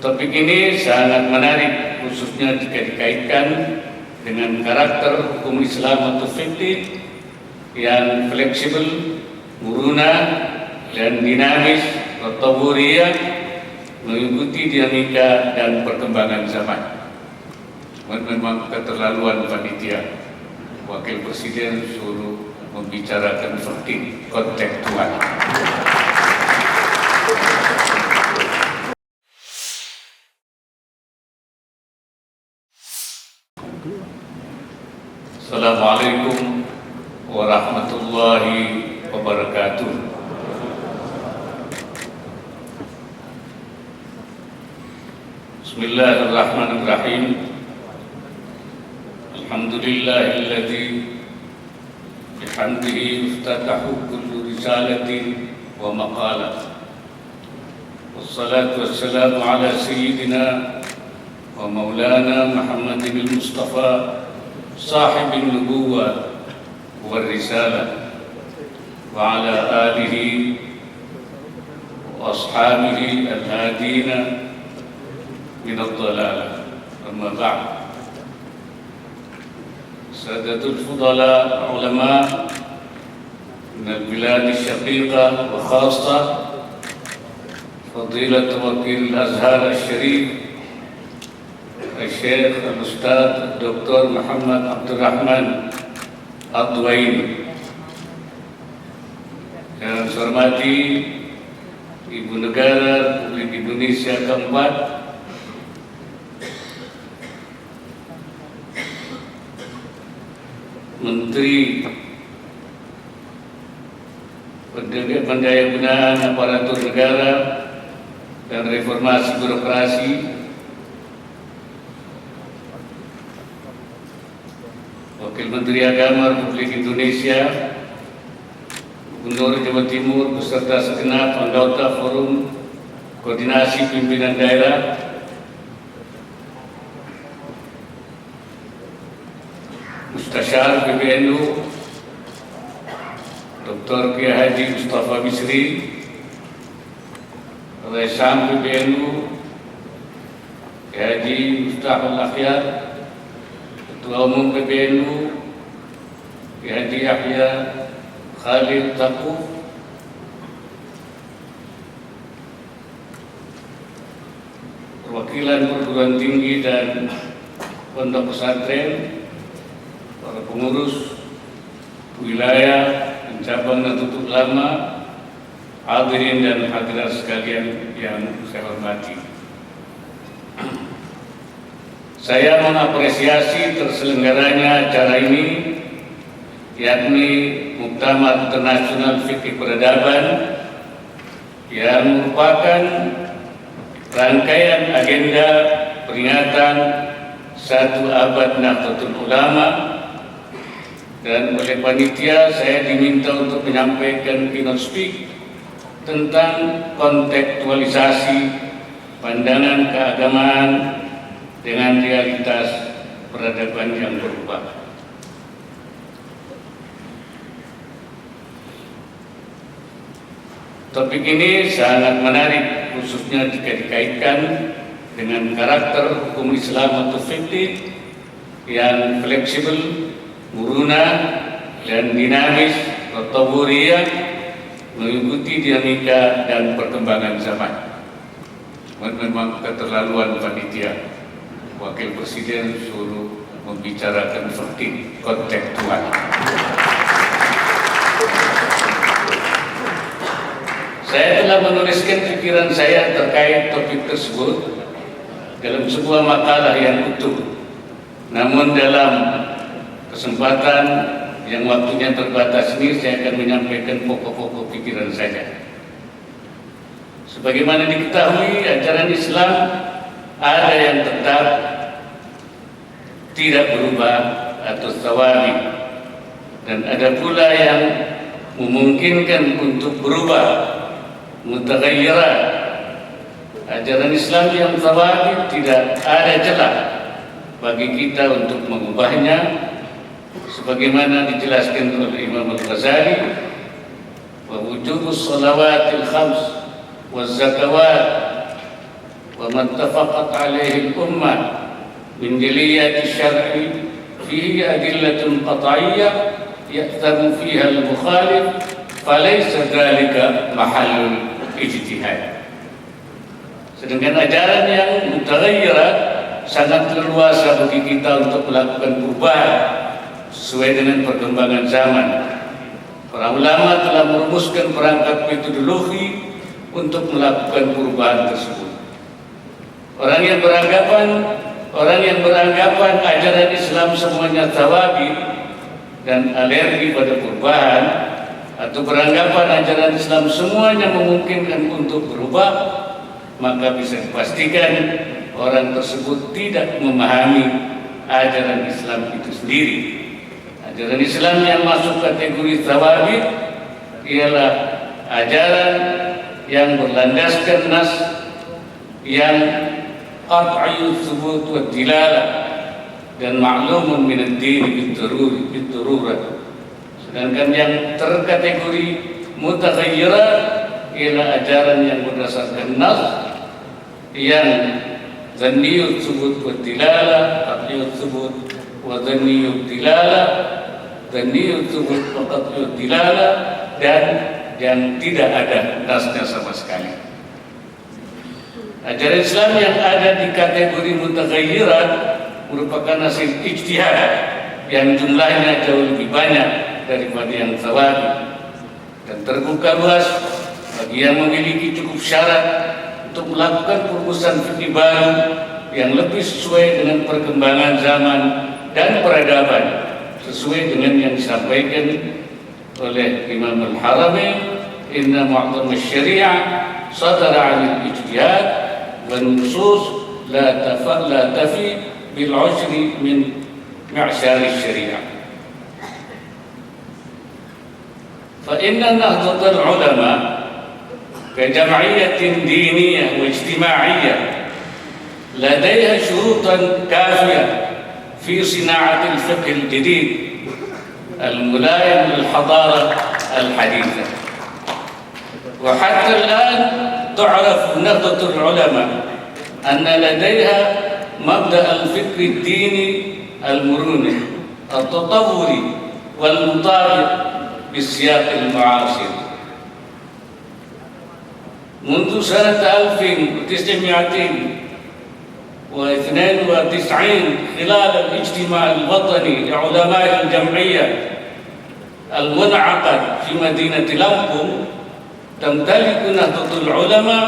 Topik ini sangat menarik, khususnya jika dikaitkan dengan karakter hukum Islam atau fikih yang fleksibel, muruna, dan dinamis, tatawuriyah, mengikuti dinamika dan perkembangan zaman. Memang keterlaluan panitia Wakil Presiden suruh membicarakan fikih kontekstual. Assalamualaikum warahmatullahi wabarakatuh. Bismillahirrahmanirrahim. Alhamdulillahilladzi bihamdihi iftatahu kullu risalatin wa maqalah. Wassalatu wassalamu ala sayyidina wa maulana Muhammadin al-Mustafa sahibin nubuwah wal risalah wa ala alihi wa ashabihi al-hadina min ad-dalalah. Amma ba'd. Sadatul fudala ulama min al-bilad al-syaqiqah wa khassah fadilat wakil Azhar al-Sharif Syekh Al-Ustaz Dr. Muhammad Abdurrahman Ad-Duaini. Yang saya hormati Ibu Negara Republik Indonesia keempat, Menteri Pendayagunaan Aparatur Negara dan Reformasi Birokrasi, Wakil Menteri Agama Republik Indonesia, Gubernur Jawa Timur beserta segenap anggota Forum Koordinasi Pimpinan Daerah, Mustasyar PBNU Dr. Kiai Haji Mustafa Bisri, Resam PBNU Kiai Haji Mustahil Akhyar, Ketua Umum PBNU Kiai Haji Yahya Khalil Taquf, perwakilan perguruan tinggi dan pondok pesantren, para pengurus wilayah dan cabang Nahdlatul Ulama, hadirin dan hadirat sekalian yang saya hormati. Saya mengapresiasi terselenggaranya acara ini, yakni Muktamar Internasional Fikih Peradaban, yang merupakan rangkaian agenda peringatan 1 abad Nahdlatul Ulama, dan oleh panitia saya diminta untuk menyampaikan keynote speak tentang kontekstualisasi pandangan keagamaan dengan realitas peradaban yang berubah. Topik ini sangat menarik, khususnya jika dikaitkan dengan karakter hukum Islam atau fikih yang fleksibel, muruna, dan dinamis, tatawuriyah, mengikuti dinamika dan perkembangan zaman. Memang keterlaluan panitia Wakil Presiden suruh membicarakan fikih kontekstual. Saya telah menuliskan pikiran saya terkait topik tersebut dalam sebuah makalah yang utuh. Namun dalam kesempatan yang waktunya terbatas ini, saya akan menyampaikan pokok-pokok pikiran saja. Sebagaimana diketahui, ajaran Islam ada yang tetap tidak berubah atau tsawabi, dan ada pula yang memungkinkan untuk berubah, mutaghayyirat. Ajaran Islam yang tsawabi tidak ada celah bagi kita untuk mengubahnya, sebagaimana dijelaskan oleh Imam Al-Ghazali, wa wujubus shalawatil khams waz zakawat وما اتفقت عليه الأمة من جليات الشرع فيه أدلة قطعية يأثم فيها المخالف فليس ذلك محل الاجتهاد. Sedangkan ajaran yang mutaghayyirat sangat leluasa bagi kita untuk melakukan perubahan sesuai dengan perkembangan zaman. Para ulama telah merumuskan perangkat metodologi untuk melakukan perubahan tersebut. Orang yang beranggapan ajaran Islam semuanya tawabi dan alergi pada perubahan, atau beranggapan ajaran Islam semuanya memungkinkan untuk berubah, maka bisa dipastikan orang tersebut tidak memahami ajaran Islam itu sendiri. Ajaran Islam yang masuk kategori tawabi ialah ajaran yang berlandaskan nas yang qat'i thubut wa dilalah dan ma'lumun min ad-din bid-darurah. Sedangkan yang terkategori mutaghayyirat ialah ajaran yang berdasarkan nas yang dhanniyut thubut wa dilalah, qat'iyut thubut wa dhanniyut dilalah, dhanniyut thubut wa qat'iyut dilalah, dan yang tidak ada nasnya sama sekali. Ajaran Islam yang ada di kategori mutaghayyirat merupakan hasil ijtihad yang jumlahnya jauh lebih banyak daripada yang tawabi, dan terbuka luas bagi yang memiliki cukup syarat untuk melakukan perumusan fikih baru yang lebih sesuai dengan perkembangan zaman dan peradaban, sesuai dengan yang disampaikan oleh Imam Al-Haramain, inna mu'zam asy-syari'ah sadara 'anil ijtihad wan nusus la tafi bil 'ushri min mi'syar asy-syari'ah. Fa inna nahdhatul ulama كجمعية دينية واجتماعية لديها شروطا كافية في صناعة الفقه الجديد الملائم للحضارة الحديثة. وحتى الآن تعرف نهضة العلماء أن لديها مبدأ الفكر الديني المروني التطوري والمطابق بالسياق المعاصر. منذ سنة 1992 خلال الاجتماع الوطني لعلماء الجمعية المنعقد في مدينة لامبون تمتلك نهضة العلماء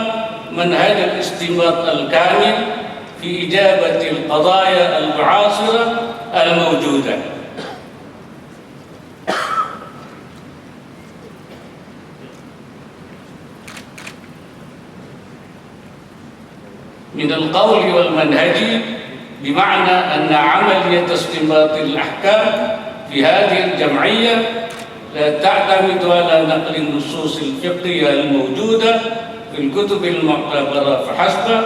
منهج الاستنباط الكامل في إجابة القضايا المعاصرة الموجودة. من القول والمنهج، بمعنى أن عملية استنباط الأحكام في هذه الجمعية لا تعتمد على نقل النصوص الفقهية الموجودة في الكتب المعتبرة فحسب،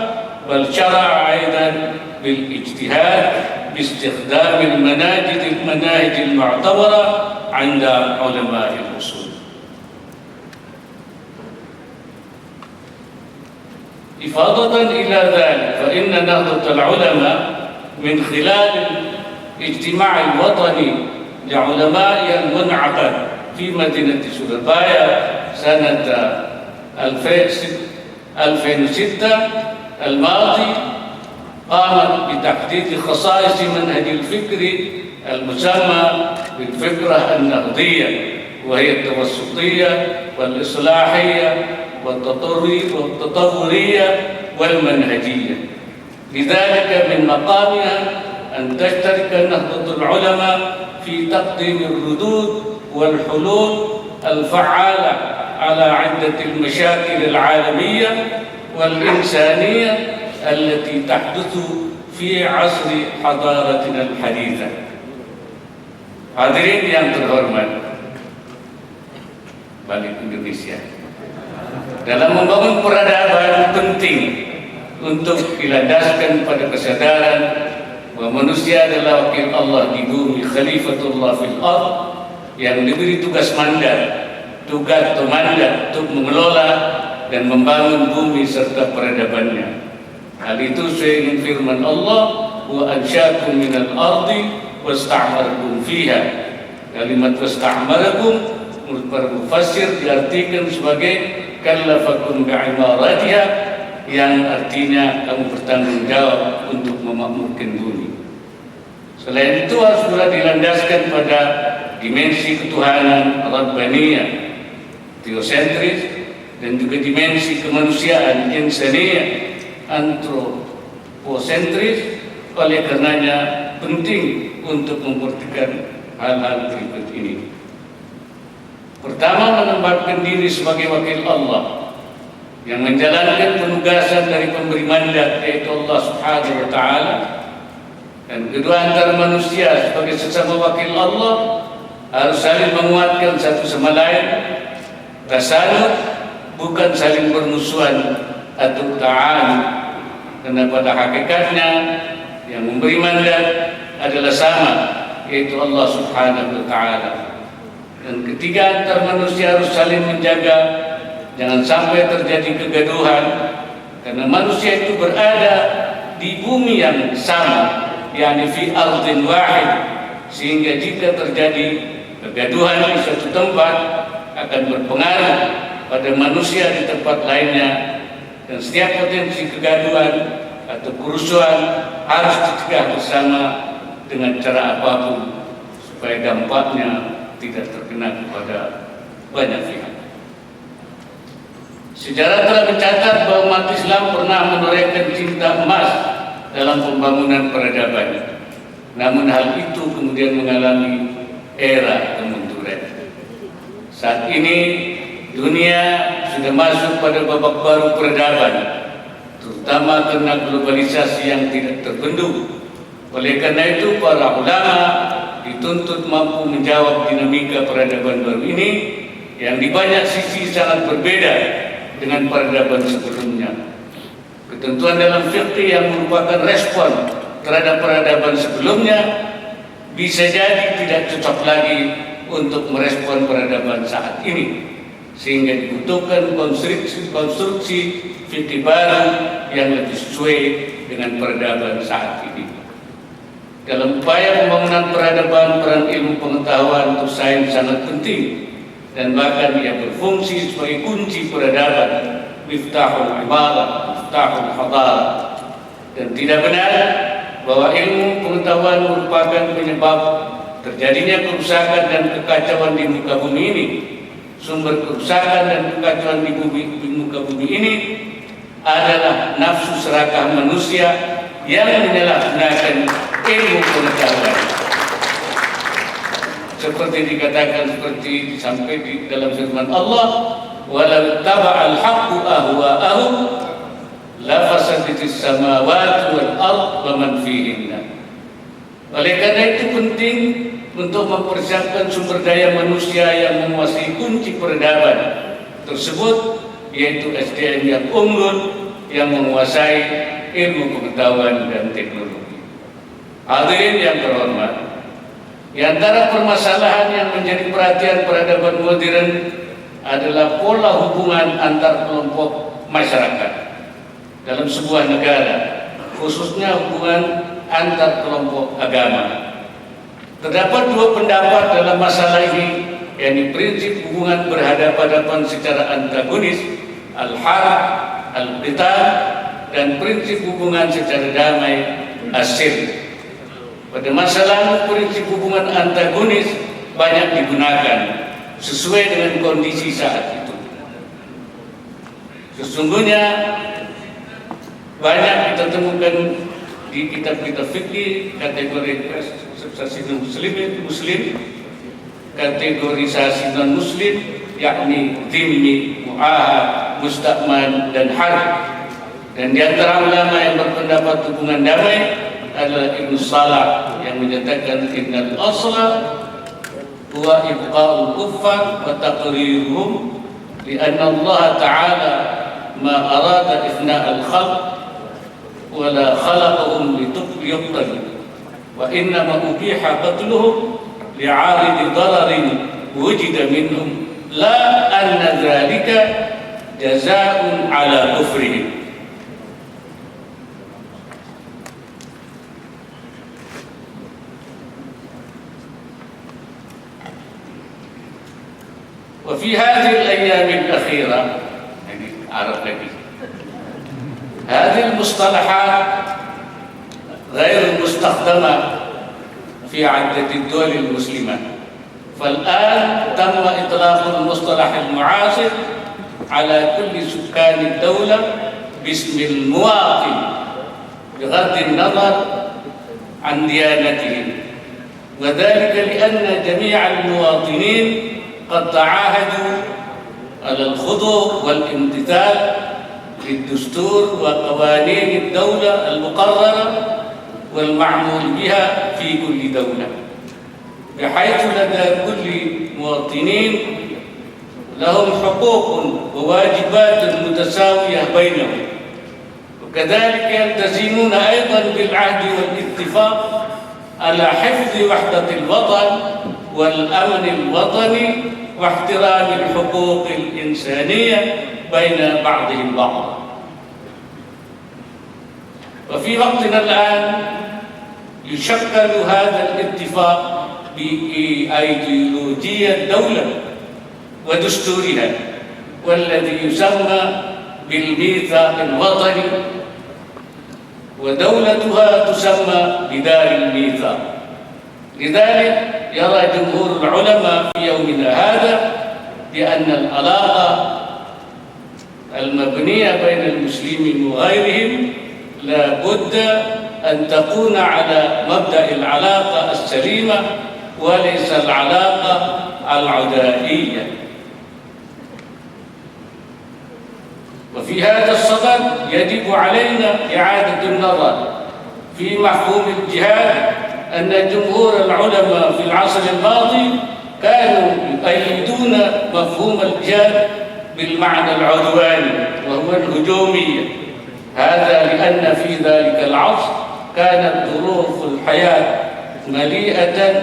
بل شرع أيضا بالاجتهاد باستخدام المناهج المعتبرة عند علماء الأصول. إفاضة إلى ذلك، فإن نهضة العلماء من خلال الاجتماع الوطني لعلماء المنعقد في مدينة سوربايا سنة 2006 الماضي قامت بتحديد خصائص منهج الفكر المسمى بالفكرة النهضية، وهي التوسطية والإصلاحية والتطورية والمنهجية. لذلك من مقامها أن تشترك نهضة العلماء في تقديم الردود والحلول الفعالة على عدة المشاكل العالمية والإنسانية التي تحدث في عصر حضارتنا الحديثة. Hadirin yang terhormat, balik Indonesia. Dalam membangun peradaban penting untuk dilandaskan pada kesadaran bahwa manusia adalah wakil Allah di bumi, khalifatullah fil ardh, yang diberi tugas mandat untuk mengelola dan membangun bumi serta peradabannya. Hal itu sesuai dengan firman Allah, wa ansya'akum minal ardi wasta'marakum fiha. Kalimat wasta'marakum menurut para mufassir diartikan sebagai kallafakum bi'imaratiha, yang artinya kamu bertanggung jawab untuk memakmurkan bumi. Selain itu harus pula dilandaskan pada dimensi ketuhanan Rabbaniyah, teosentris, dan juga dimensi kemanusiaan insaniyah, antroposentris. Oleh karenanya penting untuk memperhatikan hal-hal berikut ini. Pertama, menempatkan diri sebagai wakil Allah yang menjalankan penugasan dari pemberi mandat, yaitu Allah Subhanahu wa Ta'ala. Dan kedua, antara manusia sebagai sesama wakil Allah harus saling menguatkan satu sama lain, tasanuh, bukan saling bermusuhan atau ta'an. Karena pada hakikatnya yang memberi mandat adalah sama, yaitu Allah Subhanahu wa Ta'ala. Dan ketiga, antar manusia harus saling menjaga, jangan sampai terjadi kegaduhan, karena manusia itu berada di bumi yang sama, yakni fi ardin wahid, sehingga jika terjadi kegaduhan di suatu tempat akan berpengaruh pada manusia di tempat lainnya. Dan setiap potensi kegaduhan atau kerusuhan harus dicegah bersama dengan cara apapun supaya dampaknya tidak terkena kepada banyak pihak. Sejarah telah mencatat bahwa umat Islam pernah menorehkan cinta emas dalam pembangunan peradaban. Namun hal itu kemudian mengalami era kemunduran. Saat ini dunia sudah masuk pada babak baru peradaban, terutama karena globalisasi yang tidak terbendung. Oleh karena itu, para ulama dituntut mampu menjawab dinamika peradaban baru ini yang di banyak sisi sangat berbeda dengan peradaban sebelumnya. Ketentuan dalam fikih yang merupakan respon terhadap peradaban sebelumnya bisa jadi tidak cocok lagi untuk merespon peradaban saat ini, sehingga dibutuhkan konstruksi fikih baru yang lebih sesuai dengan peradaban saat ini. Dalam upaya pembangunan peradaban, peran ilmu pengetahuan untuk sains sangat penting, dan bahkan ia berfungsi sebagai kunci peradaban, miftahul imarah, miftahul hadara. Dan tidak benar bahwa ilmu pengetahuan merupakan penyebab terjadinya kerusakan dan kekacauan di muka bumi ini. Sumber kerusakan dan kekacauan di muka bumi ini adalah nafsu serakah manusia yang menyalahgunakan ilmu pengetahuan. Seperti dikatakan, seperti sampai di dalam firman Allah, walau taba'al haqqu ahwa'ahum la fasadatis samawati wal ard wa man fihinna. Oleh karena itu penting untuk mempersiapkan sumber daya manusia yang menguasai kunci peradaban tersebut, yaitu SDM yang unggul yang menguasai ilmu pengetahuan dan teknologi. Hadirin yang terhormat, di antara permasalahan yang menjadi perhatian peradaban modern adalah pola hubungan antar kelompok masyarakat dalam sebuah negara, khususnya hubungan antar kelompok agama. Terdapat dua pendapat dalam masalah ini, yakni prinsip hubungan berhadapan-hadapan secara antagonis, al-harb, al-qital, dan prinsip hubungan secara damai, as-silm. Pada masa lalu prinsip hubungan antagonis banyak digunakan sesuai dengan kondisi saat itu. Sesungguhnya banyak kita temukan di kitab-kitab fikih kategorisasi muslim, kategorisasi non muslim, yakni dhimmi, mu'ahad, musta'man, dan harb. Dan di antara ulama yang berpendapat hubungan damai adalah Ibnu Salah yang menyatakan innal asla huwa ibqa'ul kuffar wa taqriruhum li'anna Allah Ta'ala ma arada ifna'al khalq wa la khalaqahum lituqtalu wa innama ubiha qatluhum li'aridi dararin wujida minhum la anna dhalika jazaa'un ala kufrihim. وفي هذه الأيام الأخيرة يعني أعرف لك هذه المصطلحات غير المستخدمة في عدة الدول المسلمة، فالآن تم إطلاق المصطلح المعاصر على كل سكان الدولة باسم المواطن بغض النظر عن ديانتهم، وذلك لأن جميع المواطنين قد تعاهدوا على الخضوع والامتثال للدستور وقوانين الدولة المقررة والمعمول بها في كل دولة، بحيث لدى كل مواطنين لهم حقوق وواجبات متساوية بينهم، وكذلك يلتزمون أيضا بالعهد والاتفاق على حفظ وحدة الوطن والأمن الوطني واحترام الحقوق الإنسانية بين بعضهم البعض. وفي وقتنا الآن يشكل هذا الاتفاق بأيديولوجية الدولة ودستورها، والذي يسمى بالميثاق الوطني، ودولتها تسمى بدار الميثاق. لذلك يرى جمهور العلماء في يومنا هذا بأن العلاقة المبنية بين المسلمين وغيرهم لا بد أن تكون على مبدأ العلاقة السليمة وليس العلاقة العدائية. وفي هذا الصدد يجب علينا إعادة النظر في مفهوم الجهاد، أن جمهور العلماء في العصر الماضي كانوا يؤيدون مفهوم الجهاد بالمعنى العدواني وهو الهجومية، هذا لأن في ذلك العصر كانت ظروف الحياة مليئة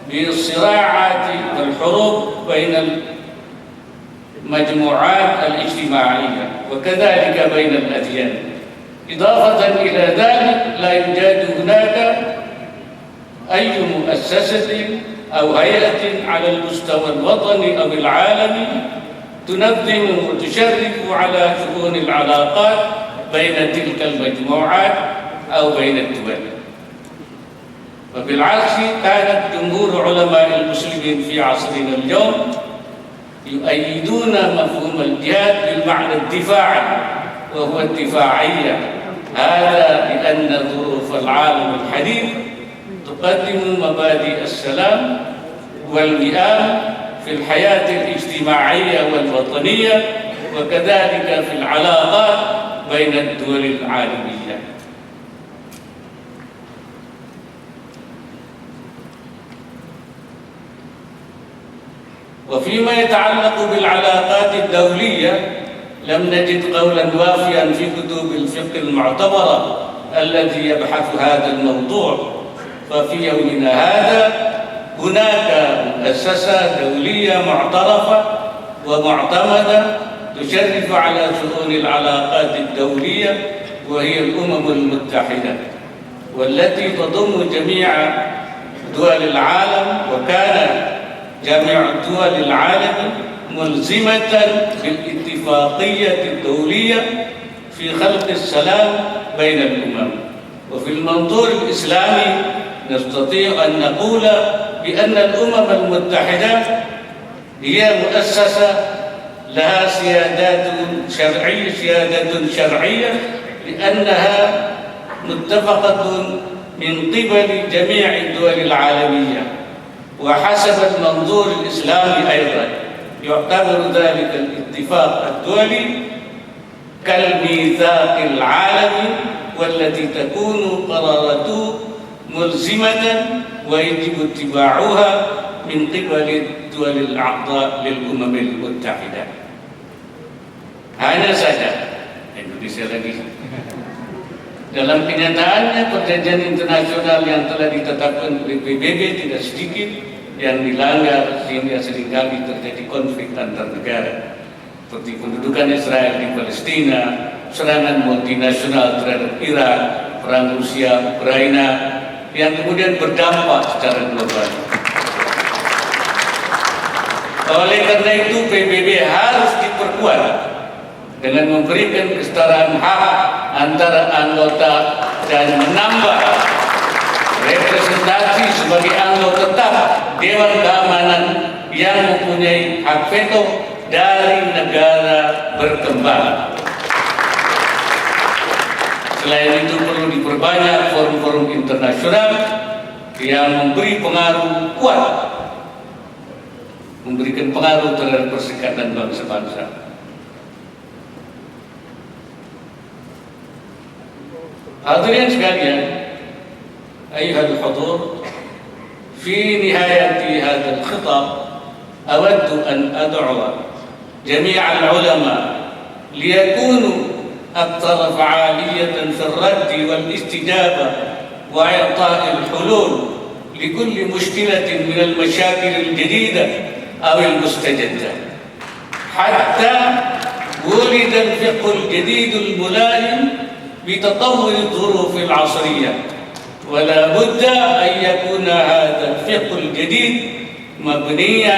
بالصراعات والحروب بين المجموعات الاجتماعية وكذلك بين الأديان. إضافة إلى ذلك لا يوجد هناك أي مؤسسة أو هيئة على المستوى الوطني أو العالمي تنظم وتشرف على شؤون العلاقات بين تلك المجموعات أو بين الدول. وبالعكس كانت جمهور علماء المسلمين في عصرنا اليوم يؤيدون مفهوم الجهاد بالمعنى الدفاعي وهو الدفاعية، هذا لأن ظروف العالم الحديث تقدم مبادئ السلام والوئام في الحياة الاجتماعية والوطنية وكذلك في العلاقات بين الدول العالمية. وفيما يتعلق بالعلاقات الدولية لم نجد قولا وافيا في كتب الفقه المعتبرة الذي يبحث هذا الموضوع. ففي يومنا هذا هناك مؤسسة دولية معترفة ومعتمدة تشرف على شؤون العلاقات الدولية، وهي الأمم المتحدة، والتي تضم جميع دول العالم، وكان جميع دول العالم ملزمة بالاتفاقية الدولية في خلق السلام بين الأمم. وفي المنظور الإسلامي نستطيع أن نقول بأن الأمم المتحدة هي مؤسسة لها سيادة شرعية لأنها متفقة من قبل جميع الدول العالمية، وحسب المنظور الإسلامي أيضا يعتبر ذلك الاتفاق الدولي كالميثاق العالمي، والتي تكون قراراته ملزمة ويجب اتباعها من قبل الدول الأعضاء للأمم المتحدة. Hanya saja Indonesia lagi. Dalam kenyataannya perjanjian internasional yang telah ditetapkan oleh PBB tidak sedikit yang dilanggar sehingga seringkali terjadi konflik antar negara, seperti pendudukan Israel di Palestina, serangan multinasional terhadap Irak, perang Rusia Ukraina yang kemudian berdampak secara global. Oleh karena itu PBB harus diperkuat dengan memberikan kesetaraan hak antara anggota dan menambah representasi sebagai anggota tetap Dewan Keamanan yang mempunyai hak veto dari negara berkembang. Selain itu perlu diperbanyak forum-forum internasional yang memberi pengaruh kuat, memberikan pengaruh terhadap perserikatan bangsa-bangsa. Hadirin sekalian, ayuhal hudur, fi nihayati hadzal khitab awaddu an ad'u jami' al-ulama liyakunu akthar fa'aliyatan fi ar-radd wal istijabah wa i'ta' al-hulul likulli mushkilatin min al-mashakil al-jadida aw al-mustajaddah hatta wulida al-fiqh al-jadid al-mula'im بتطور الظروف العصرية ولا بد أن يكون هذا الفقه الجديد مبنيا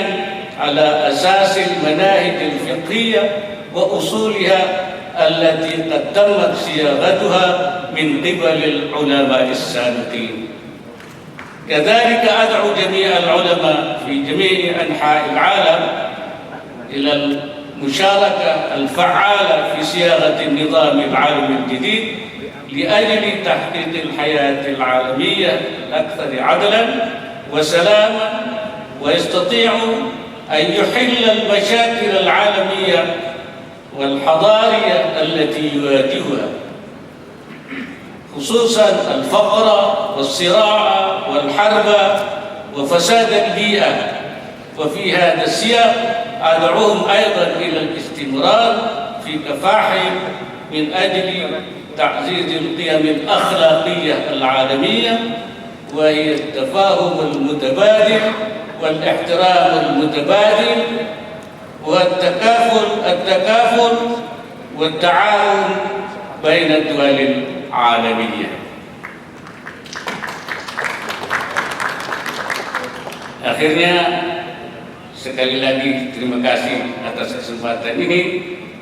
على أساس المناهج الفقهية وأصولها التي قد تمت صياغتها من قبل العلماء السابقين. كذلك أدعو جميع العلماء في جميع أنحاء العالم إلى المشاركة الفعالة في صياغة النظام العالمي الجديد لأجل تحقيق الحياة العالمية الأكثر عدلا وسلاما ويستطيع أن يحل المشاكل العالمية والحضارية التي يواجهها خصوصا الفقر والصراع والحرب وفساد البيئة. وفي هذا السياق أدعوهم أيضا إلى الاستمرار في كفاحهم من أجل تعزيز القيم الأخلاقية العالمية وهي التفاهم المتبادل والاحترام المتبادل والتكافل والتعاون بين الدول العالمية. Akhirnya sekali lagi terima kasih atas kesempatan ini.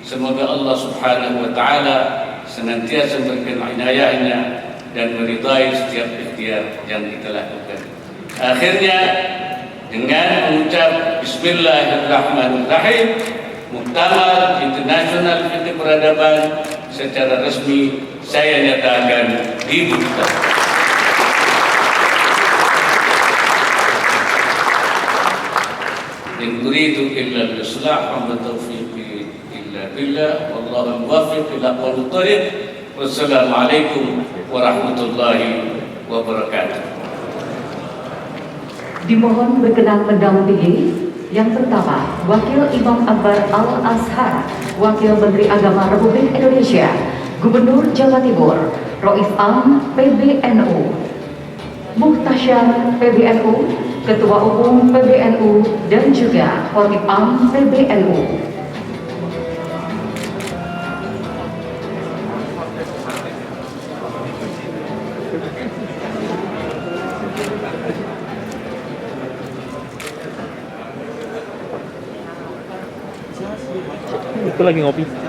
Semoga Allah Subhanahu wa taala senantiasa memberikan inayahnya dan meridai setiap ikhtiar yang kita lakukan. Akhirnya dengan mengucap Bismillahirrahmanirrahim, Muktamar Internasional Fiqh Peradaban secara resmi saya nyatakan dibuka. إن أريد إلا الإصلاح وما توفيقي إلا بالله والله الموفق إلى أقوم الطريق والسلام عليكم ورحمة الله وبركاته. Dimohon berkenan mendampingi yang pertama Wakil Imam Akbar Al-Azhar, Wakil Menteri Agama Republik Indonesia, Gubernur Jawa Timur, Rois Am PBNU, Muhtasyar PBNU, Ketua Umum PBNU, dan juga Khotib Am PBNU. Itu lagi ngopi.